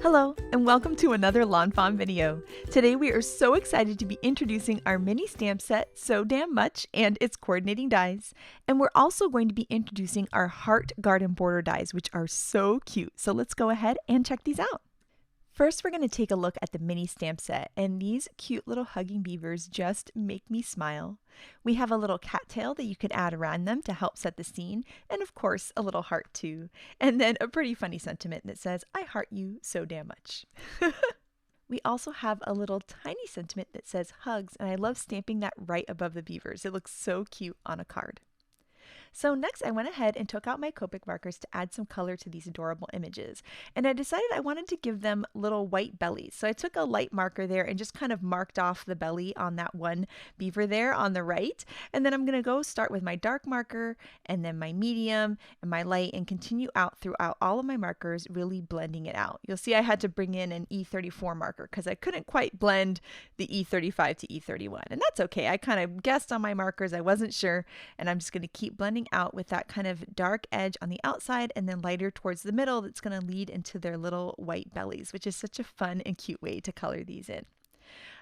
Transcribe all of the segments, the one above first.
Hello, and welcome to another lawnfawn video. Today we are so excited to be introducing our mini stamp set, So Damn Much, and its coordinating dies. And we're also going to be introducing our heart garden border dies, which are so cute. So let's go ahead and check these out. First, we're going to take a look at the mini stamp set, and these cute little hugging beavers just make me smile. We have a little cattail that you could add around them to help set the scene, and of course, a little heart too. And then a pretty funny sentiment that says, "I heart you so damn much." We also have a little tiny sentiment that says hugs, and I love stamping that right above the beavers. It looks so cute on a card. So next I went ahead and took out my Copic markers to add some color to these adorable images. And I decided I wanted to give them little white bellies. So I took a light marker there and just kind of marked off the belly on that one beaver there on the right. And then I'm going to go start with my dark marker and then my medium and my light and continue out throughout all of my markers, really blending it out. You'll see I had to bring in an E34 marker because I couldn't quite blend the E35 to E31. And that's okay. I kind of guessed on my markers. I wasn't sure. And I'm just going to keep blending out with that kind of dark edge on the outside and then lighter towards the middle that's going to lead into their little white bellies, which is such a fun and cute way to color these in.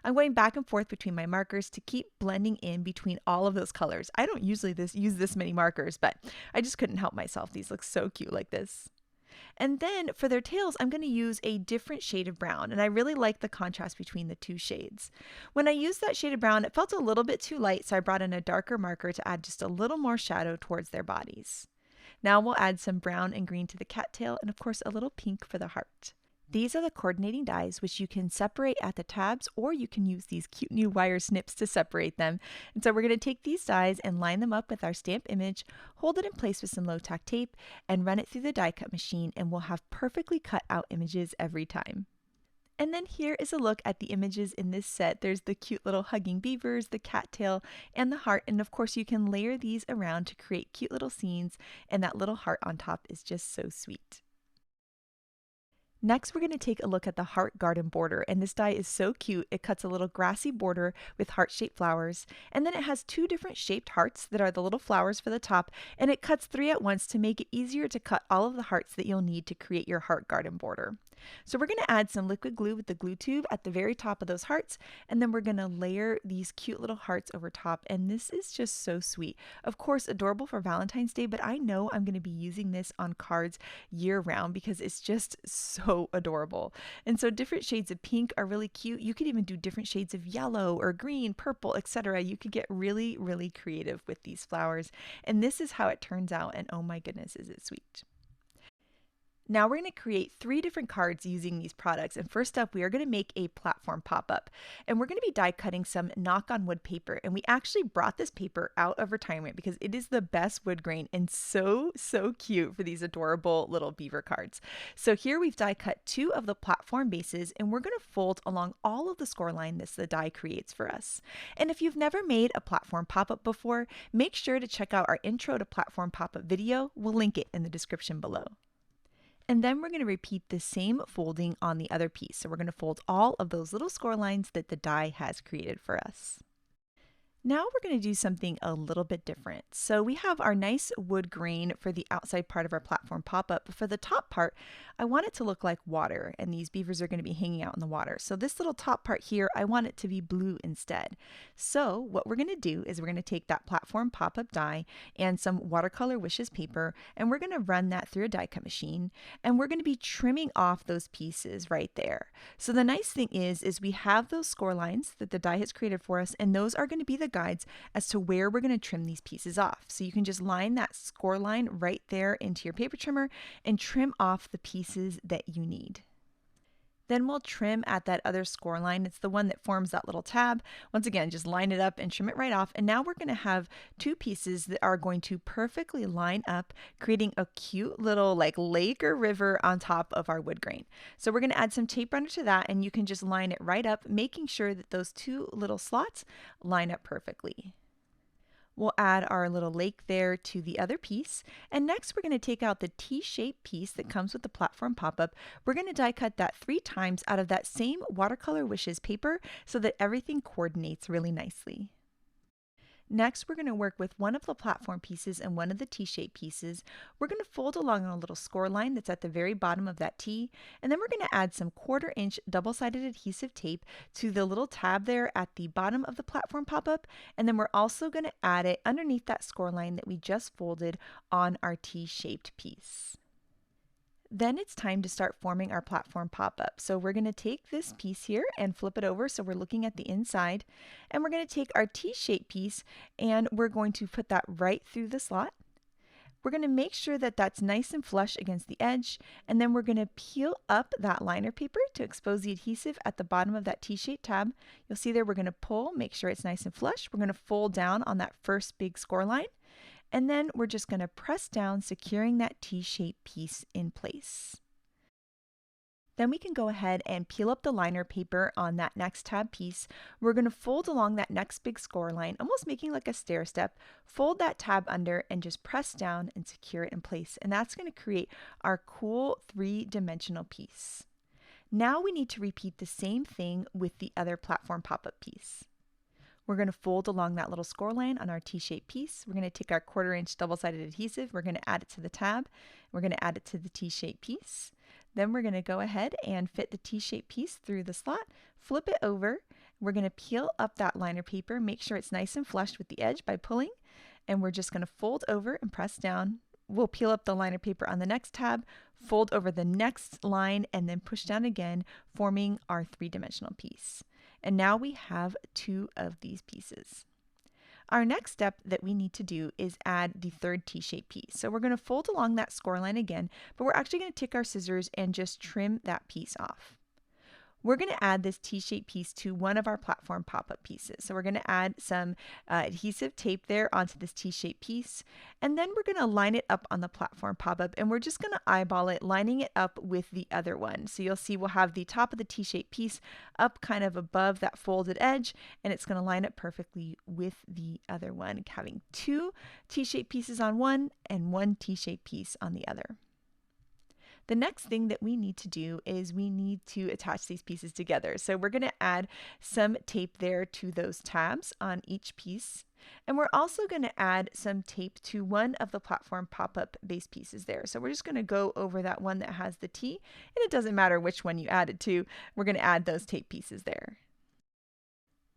I'm going back and forth between my markers to keep blending in between all of those colors. I don't usually use this many markers, but I just couldn't help myself. These look so cute like this. And then for their tails, I'm going to use a different shade of brown, and I really like the contrast between the two shades. When I used that shade of brown, it felt a little bit too light, so I brought in a darker marker to add just a little more shadow towards their bodies. Now we'll add some brown and green to the cattail, and of course a little pink for the heart. These are the coordinating dies, which you can separate at the tabs, or you can use these cute new wire snips to separate them. And so we're going to take these dies and line them up with our stamp image, hold it in place with some low tack tape, and run it through the die cut machine, and we'll have perfectly cut out images every time. And then here is a look at the images in this set. There's the cute little hugging beavers, the cattail, and the heart. And of course you can layer these around to create cute little scenes, and that little heart on top is just so sweet. Next, we're going to take a look at the heart garden border, and this die is so cute. It cuts a little grassy border with heart-shaped flowers, and then it has two different shaped hearts that are the little flowers for the top, and it cuts 3 at once to make it easier to cut all of the hearts that you'll need to create your heart garden border. So we're going to add some liquid glue with the glue tube at the very top of those hearts, and then we're going to layer these cute little hearts over top, and this is just so sweet. Of course, adorable for Valentine's Day, but I know I'm going to be using this on cards year-round because it's just so adorable. And so different shades of pink are really cute. You could even do different shades of yellow or green, purple, etc. You could get really, really creative with these flowers. And this is how it turns out, and oh my goodness, is it sweet. Now we're going to create 3 different cards using these products, and first up we are going to make a platform pop-up, and we're going to be die cutting some knock on wood paper, and we actually brought this paper out of retirement because it is the best wood grain and so cute for these adorable little beaver cards. So here we've die cut 2 of the platform bases, and we're going to fold along all of the score line that the die creates for us. And if you've never made a platform pop-up before, make sure to check out our intro to platform pop-up video. We'll link it in the description below. And then we're going to repeat the same folding on the other piece. So we're going to fold all of those little score lines that the die has created for us. Now we're going to do something a little bit different. So we have our nice wood grain for the outside part of our platform pop-up, but for the top part, I want it to look like water, and these beavers are going to be hanging out in the water. So this little top part here, I want it to be blue instead. So what we're going to do is we're going to take that platform pop-up die and some Watercolor Wishes paper, and we're going to run that through a die cut machine, and we're going to be trimming off those pieces right there. So the nice thing is we have those score lines that the die has created for us, and those are going to be the guides as to where we're going to trim these pieces off. So you can just line that score line right there into your paper trimmer and trim off the pieces that you need. Then we'll trim at that other score line. It's the one that forms that little tab. Once again, just line it up and trim it right off. And now we're going to have 2 pieces that are going to perfectly line up, creating a cute little like lake or river on top of our wood grain. So we're going to add some tape runner to that, and you can just line it right up, making sure that those 2 little slots line up perfectly. We'll add our little lake there to the other piece. And next we're going to take out the T-shaped piece that comes with the platform pop-up. We're going to die cut that 3 times out of that same Watercolor Wishes paper so that everything coordinates really nicely. Next, we're going to work with one of the platform pieces and one of the T-shaped pieces. We're going to fold along a little score line that's at the very bottom of that T, and then we're going to add some 1/4 inch double-sided adhesive tape to the little tab there at the bottom of the platform pop-up, and then we're also going to add it underneath that score line that we just folded on our T-shaped piece. Then it's time to start forming our platform pop-up. So we're going to take this piece here and flip it over so we're looking at the inside. And we're going to take our T-shaped piece and we're going to put that right through the slot. We're going to make sure that that's nice and flush against the edge. And then we're going to peel up that liner paper to expose the adhesive at the bottom of that T-shaped tab. You'll see there we're going to pull, make sure it's nice and flush. We're going to fold down on that first big score line. And then we're just going to press down, securing that T-shaped piece in place. Then we can go ahead and peel up the liner paper on that next tab piece. We're going to fold along that next big score line, almost making like a stair step, fold that tab under and just press down and secure it in place. And that's going to create our cool 3-dimensional piece. Now we need to repeat the same thing with the other platform pop-up piece. We're going to fold along that little score line on our T-shaped piece. We're going to take our 1/4 inch double-sided adhesive. We're going to add it to the tab. We're going to add it to the T-shaped piece. Then we're going to go ahead and fit the T-shaped piece through the slot, flip it over. We're going to peel up that liner paper, make sure it's nice and flush with the edge by pulling, and we're just going to fold over and press down. We'll peel up the liner paper on the next tab, fold over the next line, and then push down again, forming our 3-dimensional piece. And now we have 2 of these pieces. Our next step that we need to do is add the 3rd T-shaped piece. So we're going to fold along that score line again, but we're actually going to take our scissors and just trim that piece off. We're going to add this T-shaped piece to one of our platform pop-up pieces. So we're going to add some adhesive tape there onto this T-shaped piece, and then we're going to line it up on the platform pop-up, and we're just going to eyeball it, lining it up with the other one. So you'll see we'll have the top of the T-shaped piece up kind of above that folded edge, and it's going to line up perfectly with the other one, having 2 T-shaped pieces on one and 1 T-shaped piece on the other. The next thing that we need to do is we need to attach these pieces together. So we're going to add some tape there to those tabs on each piece. And we're also going to add some tape to one of the platform pop-up base pieces there. So we're just going to go over that one that has the T, and it doesn't matter which one you add it to. We're going to add those tape pieces there.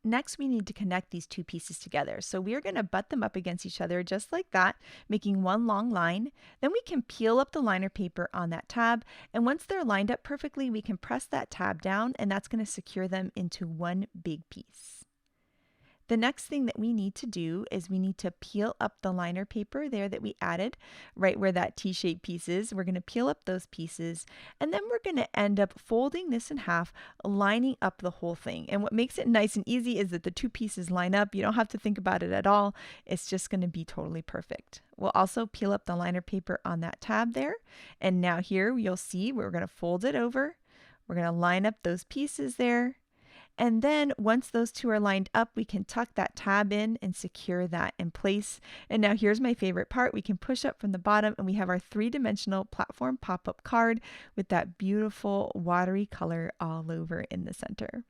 Next, we need to connect these 2 pieces together. So we are going to butt them up against each other just like that, making one long line. Then we can peel up the liner paper on that tab, and once they're lined up perfectly, we can press that tab down, and that's going to secure them into one big piece. The next thing that we need to do is we need to peel up the liner paper there that we added right where that T-shaped piece is. We're going to peel up those pieces, and then we're going to end up folding this in half, lining up the whole thing. And what makes it nice and easy is that the 2 pieces line up. You don't have to think about it at all. It's just going to be totally perfect. We'll also peel up the liner paper on that tab there. And now here you'll see we're going to fold it over. We're going to line up those pieces there. And then once those 2 are lined up, we can tuck that tab in and secure that in place. And now here's my favorite part. We can push up from the bottom and we have our 3-dimensional platform pop-up card with that beautiful watery color all over in the center.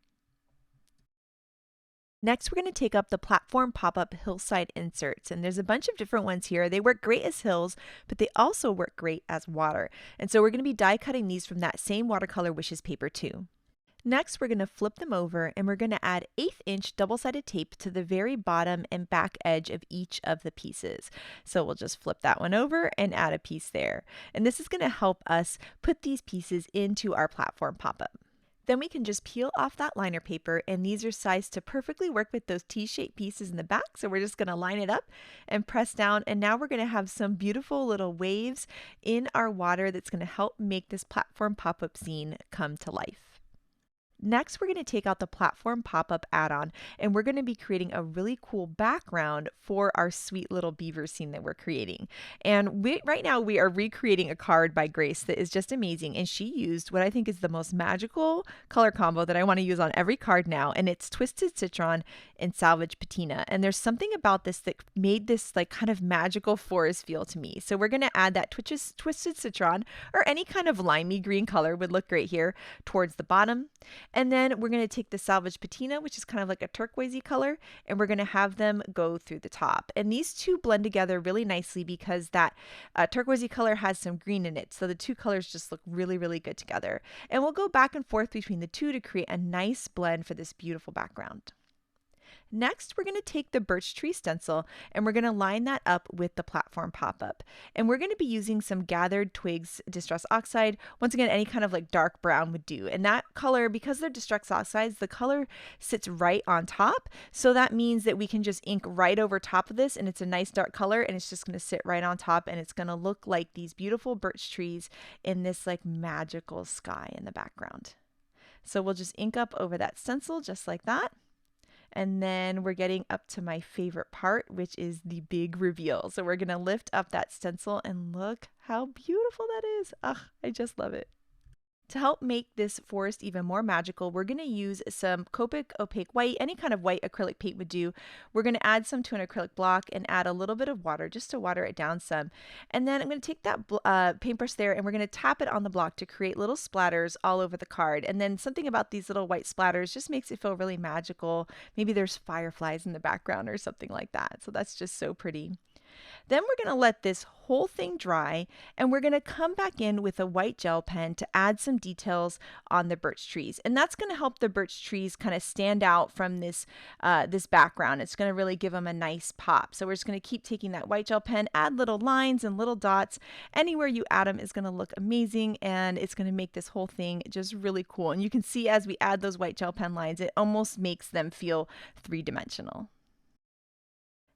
Next, we're going to take up the platform pop-up hillside inserts, and there's a bunch of different ones here. They work great as hills, but they also work great as water. And so we're going to be die cutting these from that same Watercolor Wishes paper too. Next, we're going to flip them over and we're going to add 1/8 inch double-sided tape to the very bottom and back edge of each of the pieces. So we'll just flip that one over and add a piece there. And this is going to help us put these pieces into our platform pop-up. Then we can just peel off that liner paper, and these are sized to perfectly work with those T-shaped pieces in the back. So we're just going to line it up and press down, and now we're going to have some beautiful little waves in our water that's going to help make this platform pop-up scene come to life. Next, we're going to take out the platform pop-up add-on, and we're going to be creating a really cool background for our sweet little beaver scene that we're creating. And right now we are recreating a card by Grace that is just amazing, and she used what I think is the most magical color combo that I want to use on every card now, and it's Twisted Citron and Salvage Patina. And there's something about this that made this like kind of magical forest feel to me. So we're going to add that Twisted Citron, or any kind of limey green color would look great here, towards the bottom. And then we're going to take the salvage patina, which is kind of like a turquoisey color, and we're going to have them go through the top. And these two blend together really nicely because that turquoisey color has some green in it. So the two colors just look really, really good together. And we'll go back and forth between the two to create a nice blend for this beautiful background. Next, we're going to take the birch tree stencil and we're going to line that up with the platform pop-up. And we're going to be using some gathered twigs distress oxide. Once again, any kind of like dark brown would do. And that color, because they're distress oxides, the color sits right on top. So that means that we can just ink right over top of this and it's a nice dark color and it's just going to sit right on top and it's going to look like these beautiful birch trees in this like magical sky in the background. So we'll just ink up over that stencil just like that. And then we're getting up to my favorite part, which is the big reveal. So we're going to lift up that stencil and look how beautiful that is. Ugh, I just love it. To help make this forest even more magical, we're going to use some Copic opaque white, any kind of white acrylic paint would do. We're going to add some to an acrylic block and add a little bit of water just to water it down some. And then I'm going to take that paintbrush there and we're going to tap it on the block to create little splatters all over the card. And then something about these little white splatters just makes it feel really magical. Maybe there's fireflies in the background or something like that. So that's just so pretty. Then we're going to let this whole thing dry and we're going to come back in with a white gel pen to add some details on the birch trees. And that's going to help the birch trees kind of stand out from this background. It's going to really give them a nice pop. So we're just going to keep taking that white gel pen, add little lines and little dots. Anywhere you add them is going to look amazing and it's going to make this whole thing just really cool. And you can see as we add those white gel pen lines, it almost makes them feel three-dimensional.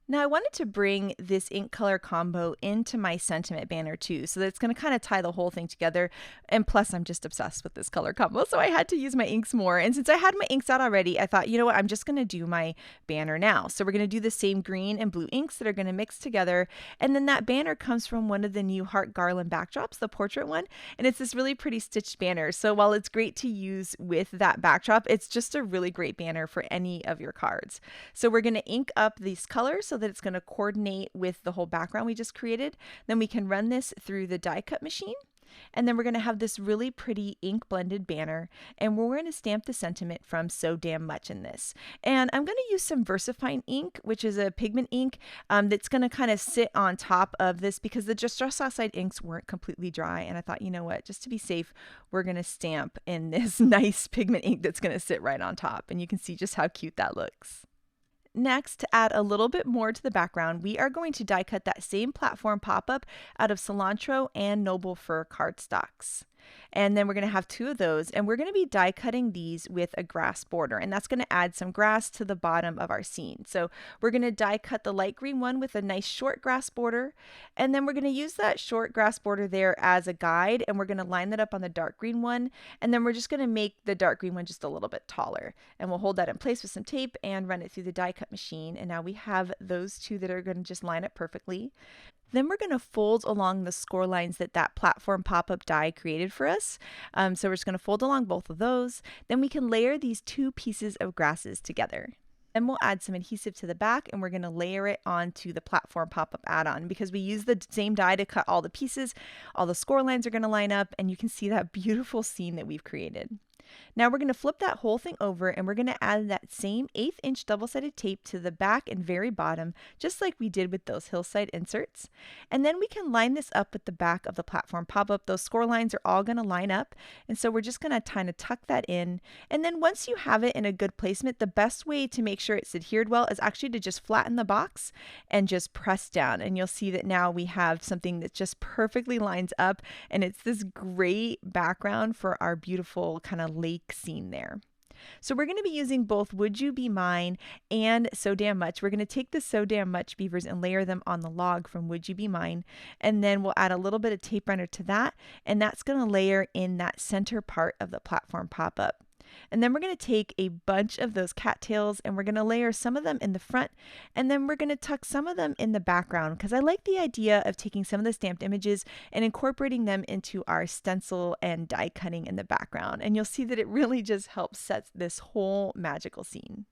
Now I wanted to bring this ink color combo into my sentiment banner too, so that it's going to kind of tie the whole thing together. And plus I'm just obsessed with this color combo, so I had to use my inks more. And since I had my inks out already, I thought, you know what, I'm just going to do my banner now. So we're going to do the same green and blue inks that are going to mix together. And then that banner comes from one of the new heart garland backdrops, the portrait one. And it's this really pretty stitched banner. So while it's great to use with that backdrop, it's just a really great banner for any of your cards. So we're going to ink up these colors so that it's going to coordinate with the whole background we just created. Then we can run this through the die cut machine. And then we're going to have this really pretty ink blended banner and we're going to stamp the sentiment from So Damn Much in this. And I'm going to use some VersaFine ink, which is a pigment ink that's going to kind of sit on top of this because the Distress Oxide inks weren't completely dry. And I thought, you know what, just to be safe, we're going to stamp in this nice pigment ink that's going to sit right on top. And you can see just how cute that looks. Next, to add a little bit more to the background, we are going to die cut that same platform pop-up out of cilantro and noble fir cardstocks. And then we're going to have two of those and we're going to be die cutting these with a grass border, and that's going to add some grass to the bottom of our scene. So we're going to die cut the light green one with a nice short grass border, and then we're going to use that short grass border there as a guide, and we're going to line that up on the dark green one, and then we're just going to make the dark green one just a little bit taller, and we'll hold that in place with some tape and run it through the die cut machine. And now we have those two that are going to just line up perfectly. Then we're going to fold along the score lines that platform pop-up die created for us. So we're just going to fold along both of those. Then we can layer these two pieces of grasses together. Then we'll add some adhesive to the back and we're going to layer it onto the platform pop-up add-on. Because we use the same die to cut all the pieces, all the score lines are going to line up and you can see that beautiful scene that we've created. Now we're going to flip that whole thing over and we're going to add that same 1/8 inch double-sided tape to the back and very bottom, just like we did with those Hillside inserts. And then we can line this up with the back of the platform pop-up. Those score lines are all going to line up. And so we're just going to kind of tuck that in. And then once you have it in a good placement, the best way to make sure it's adhered well is actually to just flatten the box and just press down. And you'll see that now we have something that just perfectly lines up. And it's this great background for our beautiful kind of lake scene there. So we're going to be using both Would You Be Mine and So Damn Much. We're going to take the So Damn Much beavers and layer them on the log from Would You Be Mine. And then we'll add a little bit of tape runner to that. And that's going to layer in that center part of the platform pop-up. And then we're going to take a bunch of those cattails and we're going to layer some of them in the front, and then we're going to tuck some of them in the background because I like the idea of taking some of the stamped images and incorporating them into our stencil and die cutting in the background. And you'll see that it really just helps set this whole magical scene.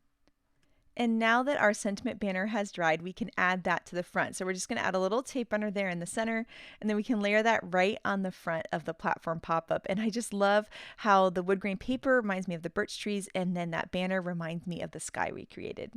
And now that our sentiment banner has dried, we can add that to the front. So we're just going to add a little tape under there in the center, and then we can layer that right on the front of the platform pop-up. And I just love how the wood grain paper reminds me of the birch trees, and then that banner reminds me of the sky we created.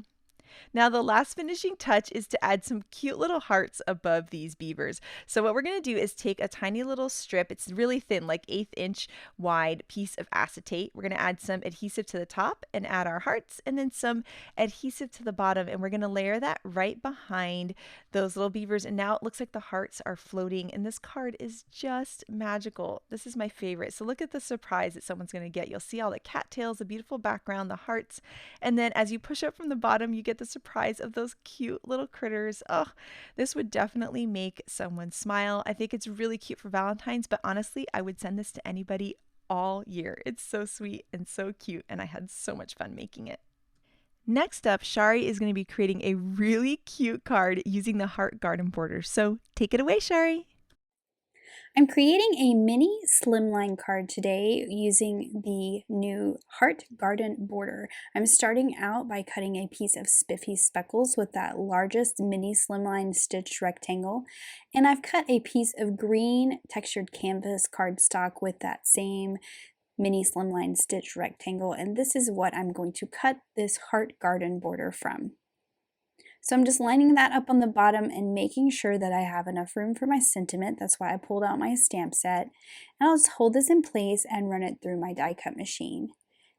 Now the last finishing touch is to add some cute little hearts above these beavers. So what we're going to do is take a tiny little strip, it's really thin, like 1/8 inch wide piece of acetate. We're going to add some adhesive to the top and add our hearts, and then some adhesive to the bottom, and we're going to layer that right behind those little beavers. And now it looks like the hearts are floating, and this card is just magical. This is my favorite. So look at the surprise that someone's going to get. You'll see all the cattails, the beautiful background, the hearts, and then as you push up from the bottom, you get the surprise of those cute little critters. Oh, this would definitely make someone smile. I think it's really cute for Valentine's, but honestly, I would send this to anybody all year. It's so sweet and so cute, and I had so much fun making it. Next up, Shari is going to be creating a really cute card using the heart garden border. So take it away, Shari. I'm creating a mini slimline card today using the new heart garden border. I'm starting out by cutting a piece of spiffy speckles with that largest mini slimline stitched rectangle, and I've cut a piece of green textured canvas cardstock with that same mini slimline stitched rectangle, and this is what I'm going to cut this heart garden border from. So I'm just lining that up on the bottom and making sure that I have enough room for my sentiment. That's why I pulled out my stamp set. And I'll just hold this in place and run it through my die cut machine.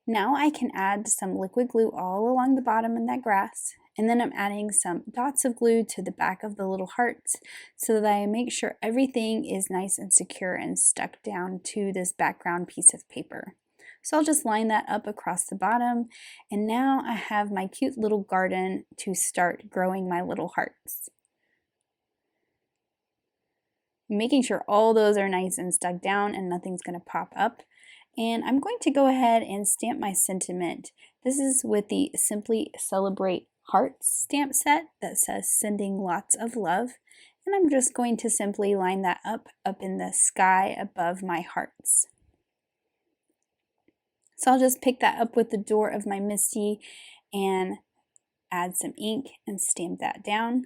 Now I can add some liquid glue all along the bottom in that grass. And then I'm adding some dots of glue to the back of the little hearts so that I make sure everything is nice and secure and stuck down to this background piece of paper. So I'll just line that up across the bottom, and now I have my cute little garden to start growing my little hearts. Making sure all those are nice and stuck down and nothing's going to pop up. And I'm going to go ahead and stamp my sentiment. This is with the Simply Celebrate Hearts stamp set that says sending lots of love. And I'm just going to simply line that up in the sky above my hearts. So I'll just pick that up with the door of my MISTI and add some ink and stamp that down.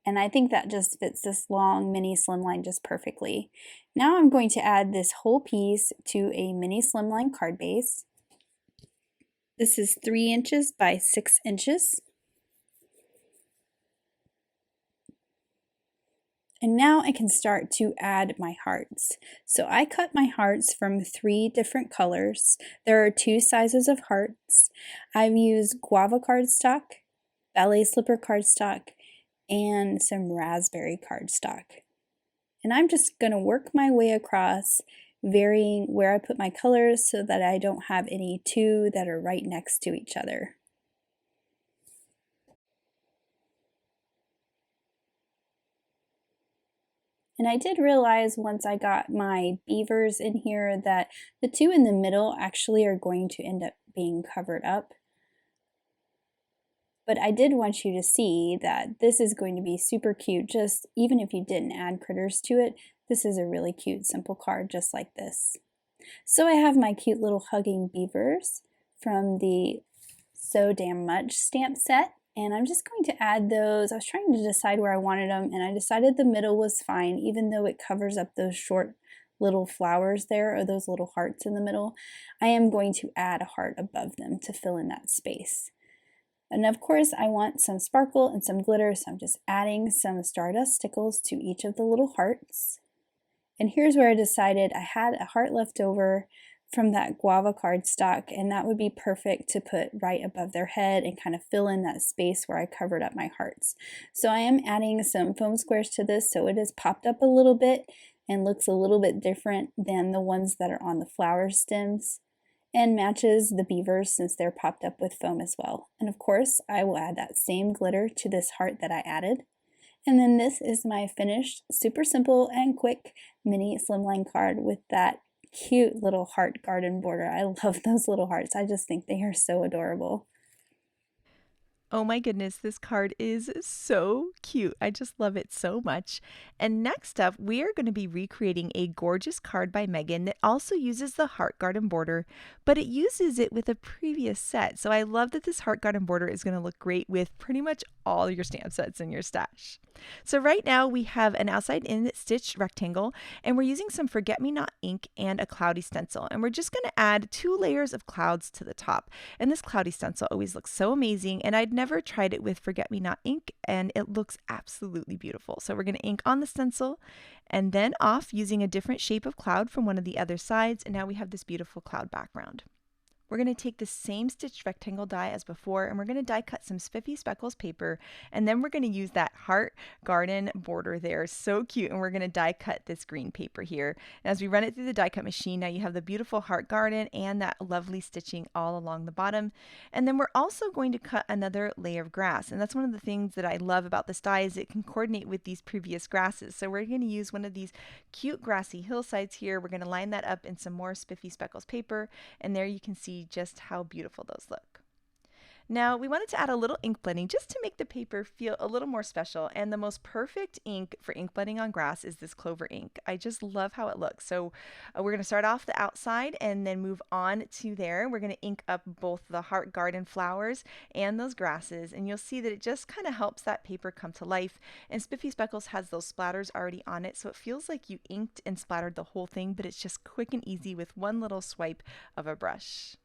And I think that just fits this long mini slimline just perfectly. Now I'm going to add this whole piece to a mini slimline card base. This is 3 inches by 6 inches. And now I can start to add my hearts. So I cut my hearts from 3 different colors. There are 2 sizes of hearts. I've used guava cardstock, ballet slipper cardstock, and some raspberry cardstock. And I'm just going to work my way across, varying where I put my colors so that I don't have any 2 that are right next to each other. And I did realize once I got my beavers in here that the 2 in the middle actually are going to end up being covered up. But I did want you to see that this is going to be super cute, just even if you didn't add critters to it, this is a really cute simple card just like this. So I have my cute little hugging beavers from the So Damn Much stamp set. And I'm just going to add those. I was trying to decide where I wanted them, and I decided the middle was fine, even though it covers up those short little flowers there, or those little hearts in the middle. I am going to add a heart above them to fill in that space. And of course, I want some sparkle and some glitter, so I'm just adding some Stardust stickles to each of the little hearts. And here's where I decided I had a heart left over from that guava cardstock, and that would be perfect to put right above their head and kind of fill in that space where I covered up my hearts. So I am adding some foam squares to this so it is popped up a little bit and looks a little bit different than the ones that are on the flower stems, and matches the beavers since they're popped up with foam as well. And of course, I will add that same glitter to this heart that I added. And then this is my finished, super simple and quick mini slimline card with that cute little heart garden border. I love those little hearts. I just think they are so adorable. Oh my goodness, this card is so cute. I just love it so much. And next up, we are going to be recreating a gorgeous card by Megan that also uses the heart garden border, but it uses it with a previous set. So I love that this heart garden border is going to look great with pretty much all your stamp sets in your stash. So right now we have an outside in stitched rectangle, and we're using some forget-me-not ink and a cloudy stencil. And we're just going to add 2 layers of clouds to the top. And this cloudy stencil always looks so amazing, and I'd never tried it with forget-me-not ink, and it looks absolutely beautiful. So we're going to ink on the stencil and then off using a different shape of cloud from one of the other sides, and now we have this beautiful cloud background. We're going to take the same stitched rectangle die as before, and we're going to die cut some spiffy speckles paper, and then we're going to use that heart garden border there. So cute. And we're going to die cut this green paper here. And as we run it through the die cut machine, now you have the beautiful heart garden and that lovely stitching all along the bottom. And then we're also going to cut another layer of grass. And that's one of the things that I love about this die is it can coordinate with these previous grasses. So we're going to use one of these cute grassy hillsides here. We're going to line that up in some more spiffy speckles paper, and there you can see just how beautiful those look. Now we wanted to add a little ink blending just to make the paper feel a little more special, and the most perfect ink for ink blending on grass is this clover ink. I just love how it looks. So we're going to start off the outside and then move on to there. We're going to ink up both the heart garden flowers and those grasses, and you'll see that it just kind of helps that paper come to life. And Spiffy Speckles has those splatters already on it, so it feels like you inked and splattered the whole thing, but it's just quick and easy with one little swipe of a brush.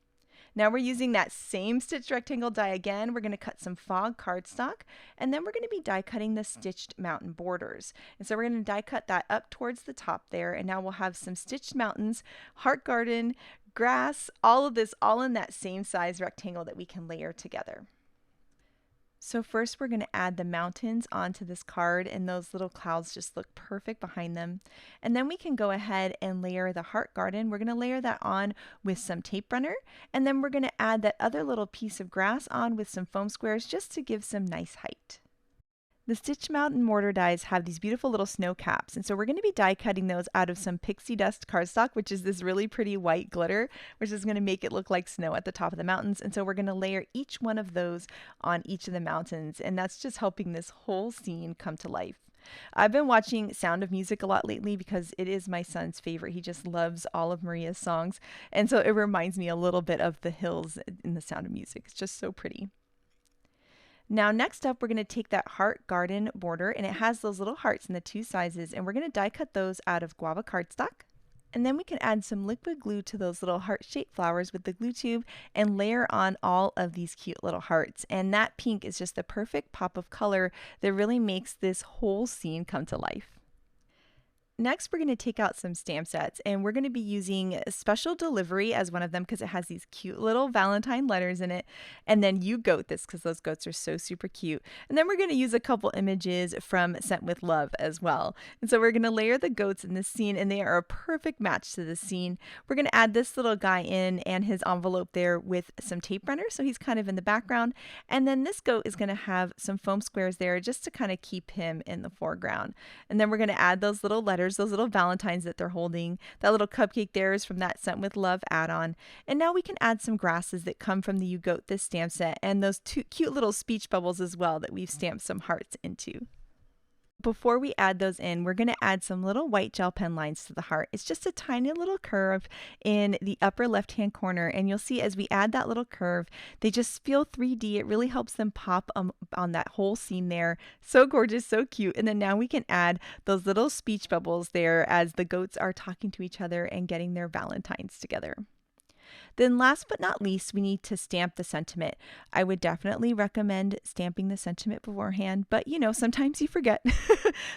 Now we're using that same stitched rectangle die again. We're going to cut some fog cardstock, and then we're going to be die cutting the stitched mountain borders. And so we're going to die cut that up towards the top there, and now we'll have some stitched mountains, heart garden, grass, all of this all in that same size rectangle that we can layer together. So first we're going to add the mountains onto this card, and those little clouds just look perfect behind them. And then we can go ahead and layer the heart garden. We're going to layer that on with some tape runner, and then we're going to add that other little piece of grass on with some foam squares just to give some nice height. The Stitch Mountain mortar dies have these beautiful little snow caps, and so we're going to be die cutting those out of some pixie dust cardstock, which is this really pretty white glitter, which is going to make it look like snow at the top of the mountains. And so we're going to layer each one of those on each of the mountains, and that's just helping this whole scene come to life. I've been watching Sound of Music a lot lately because it is my son's favorite. He just loves all of Maria's songs, and so it reminds me a little bit of the hills in the Sound of Music. It's just so pretty. Now next up, we're going to take that heart garden border, and it has those little hearts in the 2 sizes, and we're going to die cut those out of guava cardstock. And then we can add some liquid glue to those little heart-shaped flowers with the glue tube and layer on all of these cute little hearts. And that pink is just the perfect pop of color that really makes this whole scene come to life. Next, we're going to take out some stamp sets, and we're going to be using Special Delivery as one of them because it has these cute little Valentine letters in it. And then You Goat this because those goats are so super cute. And then we're going to use a couple images from Sent with Love as well. And so we're going to layer the goats in this scene, and they are a perfect match to the scene. We're going to add this little guy in and his envelope there with some tape runner, so he's kind of in the background. And then this goat is going to have some foam squares there just to kind of keep him in the foreground. And then we're going to add those little letters, those little Valentines that they're holding. That little cupcake there is from that Sent with Love add-on. And now we can add some grasses that come from the You Goat This stamp set, and those 2 cute little speech bubbles as well that we've stamped some hearts into. Before we add those in, we're going to add some little white gel pen lines to the heart. It's just a tiny little curve in the upper left-hand corner, and you'll see as we add that little curve, they just feel 3D. It really helps them pop on that whole scene there. So gorgeous, so cute. And then now we can add those little speech bubbles there as the goats are talking to each other and getting their Valentines together. Then last but not least, we need to stamp the sentiment. I would definitely recommend stamping the sentiment beforehand, but you know, sometimes you forget.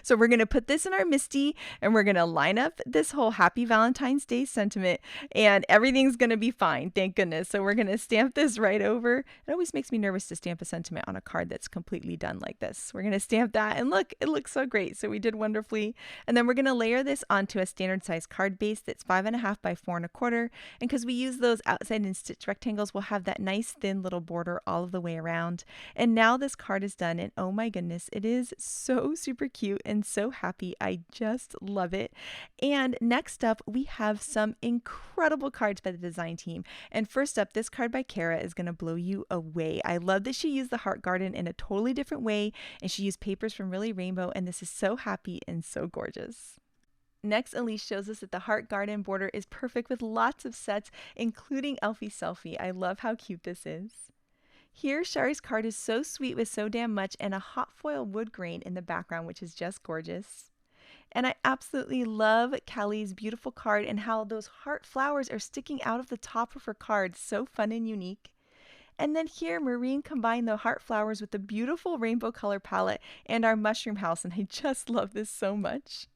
So we're going to put this in our MISTI, and we're going to line up this whole Happy Valentine's Day sentiment, and everything's going to be fine, thank goodness. So we're going to stamp this right over. It always makes me nervous to stamp a sentiment on a card that's completely done like this. We're going to stamp that, and look, it looks so great. So we did wonderfully. And then we're going to layer this onto a standard size card base that's 5.5 by 4.25. And because we use those outside in stitch rectangles will have that nice thin little border all of the way around. And now this card is done, and oh my goodness, it is so super cute and so happy. I just love it. And next up, we have some incredible cards by the design team. And first up, this card by Kara is going to blow you away. I love that she used the heart garden in a totally different way, and she used papers from Really Rainbow, and this is so happy and so gorgeous. Next, Elise shows us that the heart garden border is perfect with lots of sets, including Elfie Selfie. I love how cute this is. Here, Shari's card is so sweet with so damn much and a hot foil wood grain in the background, which is just gorgeous. And I absolutely love Callie's beautiful card and how those heart flowers are sticking out of the top of her card. So fun and unique. And then here, Maureen combined the heart flowers with the beautiful rainbow color palette and our mushroom house, and I just love this so much.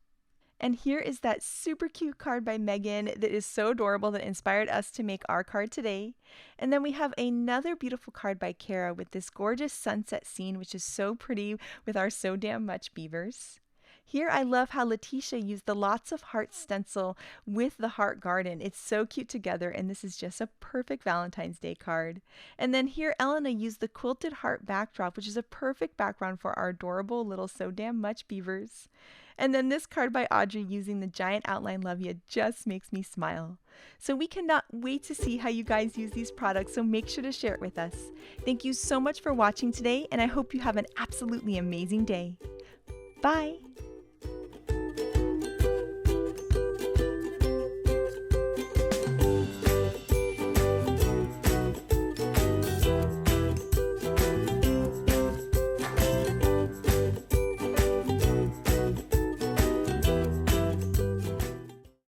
And here is that super cute card by Megan that is so adorable that inspired us to make our card today. And then we have another beautiful card by Kara with this gorgeous sunset scene, which is so pretty with our So Damn Much beavers. Here I love how Letitia used the Lots of Hearts stencil with the heart garden. It's so cute together, and this is just a perfect Valentine's Day card. And then here Elena used the quilted heart backdrop, which is a perfect background for our adorable little So Damn Much beavers. And then this card by Audrey using the giant outline love you just makes me smile. So we cannot wait to see how you guys use these products, so make sure to share it with us. Thank you so much for watching today, and I hope you have an absolutely amazing day. Bye!